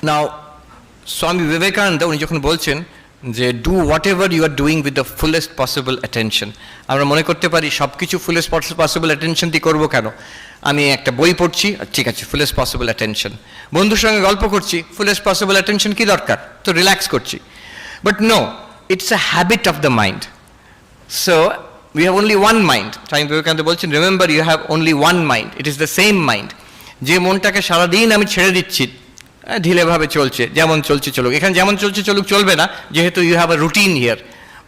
নাও স্বামী বিবেকানন্দ উনি যখন বলছেন যে do whatever you are doing with the fullest possible attention, আমরা মনে করতে পারি সব কিছু ফুলেস্ট পসিবল অ্যাটেনশন দিয়ে করবো কেন? আমি একটা বই পড়ছি, ঠিক আছে, ফুলেস্ট পসিবল অ্যাটেনশন। বন্ধুর সঙ্গে গল্প করছি, ফুলেস্ট পসিবল অ্যাটেনশন কি দরকার? তো রিল্যাক্স করছি। But no, it's a habit of the mind. So we have only one mind. Swami Vivekananda বলছেন, remember you have only one mind, it is the same mind. যে মনটাকে সারাদিন আমি ছেড়ে দিচ্ছি, ঢিলেভাবে চলছে, যেমন চলছে চলুক। এখানে যেমন চলছে চলুক চলবে না, যেহেতু you have a routine here.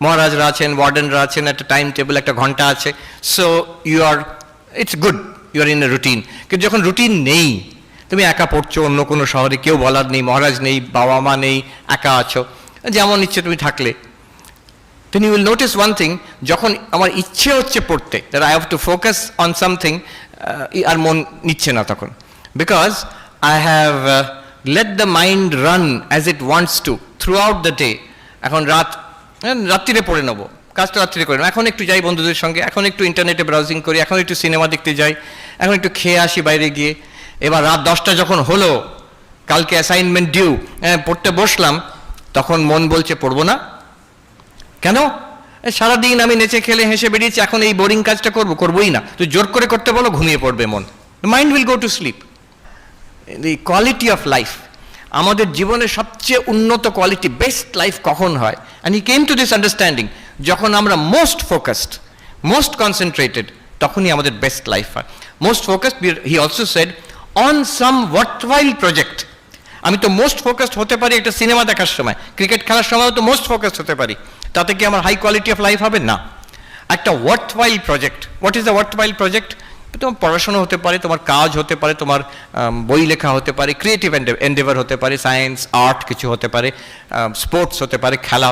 মহারাজরা আছেন, ওয়ার্ডেনরা আছেন, একটা টাইম টেবিল, একটা ঘন্টা আছে। So you are, it's good, you are in a routine. কিন্তু যখন রুটিন নেই, তুমি একা পড়ছো, অন্য কোনো শহরে কেউ বলার নেই, মহারাজ নেই, বাবা মা নেই, একা আছো, যেমন ইচ্ছে তুমি থাকলে, then you will notice one thing, যখন আমার ইচ্ছে হচ্ছে পড়তে, that I have to focus on something, আর মন নিচ্ছে না তখন, because I have let the mind run as it wants to throughout the day. এখন রাত্রিরে পড়ে নেবো, কাজটা রাত্রিরে করে নেবো, এখন একটু যাই বন্ধুদের সঙ্গে, এখন একটু ইন্টারনেটে ব্রাউজিং করি, এখন একটু সিনেমা দেখতে যাই, এখন একটু খেয়ে আসি বাইরে গিয়ে। এবার রাত 10টা যখন হলো, কালকে অ্যাসাইনমেন্ট ডিউ, পড়তে বসলাম, তখন মন বলছে পড়বো না। কেন? সারাদিন আমি নেচে খেলে হেসে বেরিয়েছি, এখন এই বোরিং কাজটা করবোই না। তো জোর করে করতে বলো, ঘুমিয়ে পড়বে মন, mind will go to sleep. The quality of life, আমাদের জীবনের সবচেয়ে উন্নত কোয়ালিটি, বেস্ট লাইফ কখন হয়? And he came to this understanding, যখন আমরা মোস্ট ফোকাসড, মোস্ট কনসেন্ট্রেটেড, তখনই আমাদের বেস্ট লাইফ হয়। Most focused, he also shed, on some worthwhile project. আমি তো মোস্ট ফোকাসড হতে পারি একটা সিনেমা দেখার সময়, ক্রিকেট খেলার সময়ও তো মোস্ট ফোকাসড হতে পারি, তাতে কি আমার হাই কোয়ালিটি অফ লাইফ হবে? না। একটা worthwhile project, what is the worthwhile project? তোমার পড়াশোনা হতে পারে, তোমার কাজ হতে পারে, তোমার বই লেখা হতে পারে, ক্রিয়েটিভ এন্ডেভার হতে পারে, সায়েন্স আর্ট কিছু হতে পারে, স্পোর্টস হতে পারে, খেলা,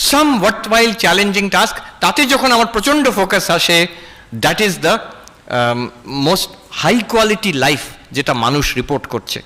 সাম ওয়ার্থওয়াইল চ্যালেঞ্জিং টাস্ক। তাতে যখন আমার প্রচণ্ড ফোকাস আসে, that is the most high quality life, যেটা মানুষ রিপোর্ট করছে।